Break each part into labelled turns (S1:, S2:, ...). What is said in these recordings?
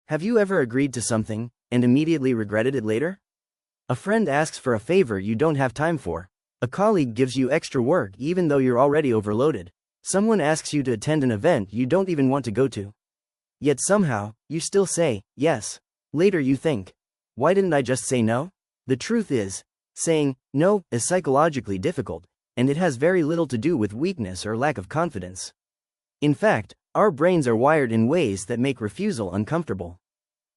S1: Have you ever agreed to something and immediately regretted it later? A friend asks for a favor you don't have time for. A colleague gives you extra work even though you're already overloaded. Someone asks you to attend an event you don't even want to go to. Yet somehow, you still say yes. Later you think, why didn't I just say no? The truth is, saying no is psychologically difficult, and it has very little to do with weakness or lack of confidence. In fact, our brains are wired in ways that make refusal uncomfortable.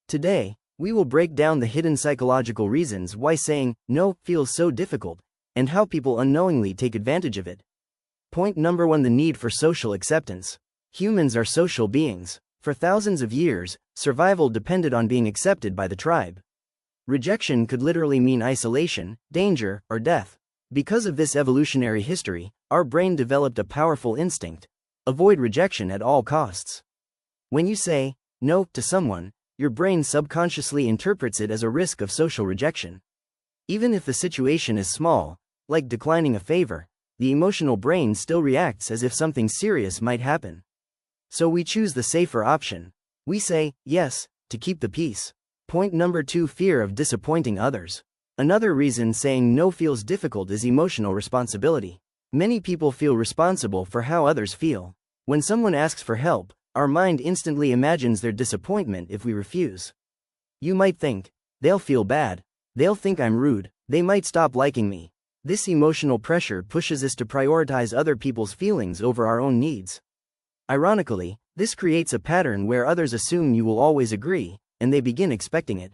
S1: Today, we will break down the hidden psychological reasons why saying no feels so difficult, and how people unknowingly take advantage of it. Point number 1: the need for social acceptance. Humans are social beings. For thousands of years, survival depended on being accepted by the tribe. Rejection could literally mean isolation, danger, or death. Because of this evolutionary history, our brain developed a powerful instinct: avoid rejection at all costs. When you say no to someone, your brain subconsciously interprets it as a risk of social rejection. Even if the situation is small, like declining a favor, the emotional brain still reacts as if something serious might happen. So we choose the safer option. We say yes to keep the peace. Point number 2: fear of disappointing others. Another reason saying no feels difficult is emotional responsibility. Many people feel responsible for how others feel. When someone asks for help, our mind instantly imagines their disappointment if we refuse. You might think, they'll feel bad. They'll think I'm rude. They might stop liking me. This emotional pressure pushes us to prioritize other people's feelings over our own needs. Ironically, this creates a pattern where others assume you will always agree, and they begin expecting it.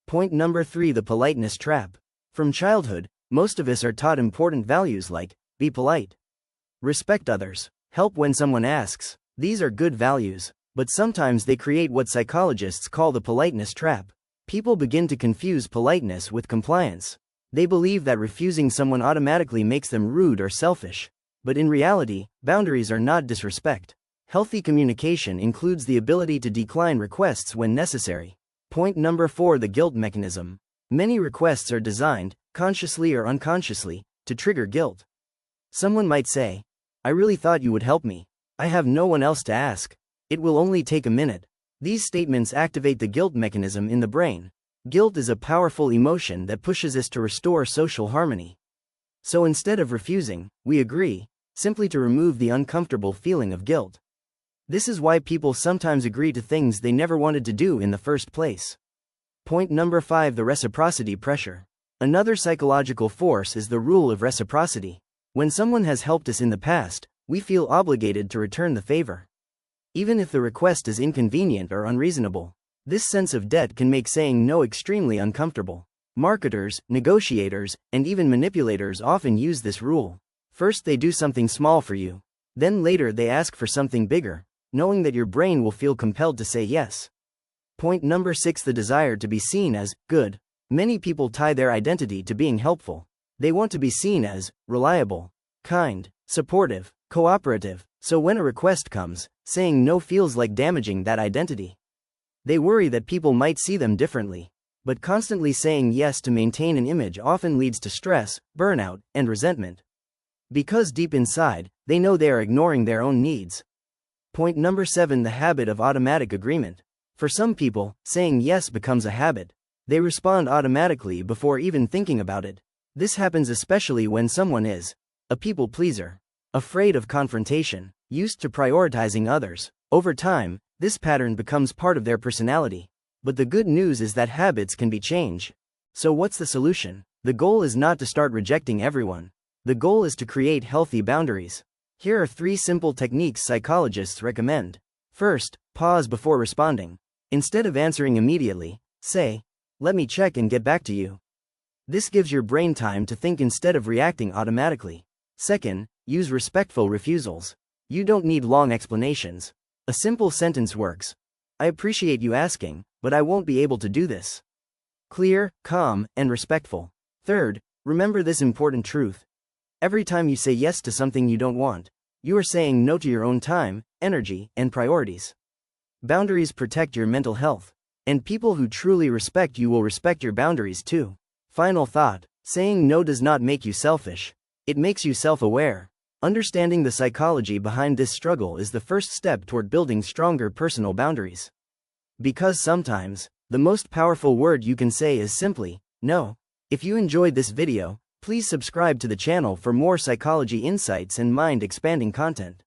S1: Point number 3: the politeness trap. From childhood, most of us are taught important values like be polite, respect others, help when someone asks. These are good values, but sometimes they create what psychologists call the politeness trap. People begin to confuse politeness with compliance. They believe that refusing someone automatically makes them rude or selfish. But in reality, boundaries are not disrespect. Healthy communication includes the ability to decline requests when necessary. Point number 4: the guilt mechanism. Many requests are designed, consciously or unconsciously, to trigger guilt. Someone might say, I really thought you would help me. I have no one else to ask. It will only take a minute. These statements activate the guilt mechanism in the brain. Guilt is a powerful emotion that pushes us to restore social harmony. So instead of refusing, we agree, simply to remove the uncomfortable feeling of guilt. This is why people sometimes agree to things they never wanted to do in the first place. Point number 5: the reciprocity pressure. Another psychological force is the rule of reciprocity. When someone has helped us in the past, we feel obligated to return the favor, even if the request is inconvenient or unreasonable. This sense of debt can make saying no extremely uncomfortable. Marketers, negotiators, and even manipulators often use this rule. First they do something small for you. Then later they ask for something bigger, knowing that your brain will feel compelled to say yes. Point number 6: the desire to be seen as good. Many people tie their identity to being helpful. They want to be seen as reliable, kind, supportive, cooperative. So when a request comes, saying no feels like damaging that identity. They worry that people might see them differently. But constantly saying yes to maintain an image often leads to stress, burnout, and resentment. Because deep inside, they know they are ignoring their own needs. Point number 7: the habit of automatic agreement. For some people, saying yes becomes a habit. They respond automatically before even thinking about it. This happens especially when someone is a people pleaser, afraid of confrontation, used to prioritizing others. Over time, this pattern becomes part of their personality. But the good news is that habits can be changed. So what's the solution? The goal is not to start rejecting everyone. The goal is to create healthy boundaries. Here are 3 simple techniques psychologists recommend. First, pause before responding. Instead of answering immediately, say, let me check and get back to you. This gives your brain time to think instead of reacting automatically. Second, use respectful refusals. You don't need long explanations. A simple sentence works. I appreciate you asking, but I won't be able to do this. Clear, calm, and respectful. Third, remember this important truth. Every time you say yes to something you don't want, you are saying no to your own time, energy, and priorities. Boundaries protect your mental health, and people who truly respect you will respect your boundaries too. Final thought: saying no does not make you selfish. It makes you self-aware. Understanding the psychology behind this struggle is the first step toward building stronger personal boundaries. Because sometimes, the most powerful word you can say is simply, no. If you enjoyed this video, please subscribe to the channel for more psychology insights and mind-expanding content.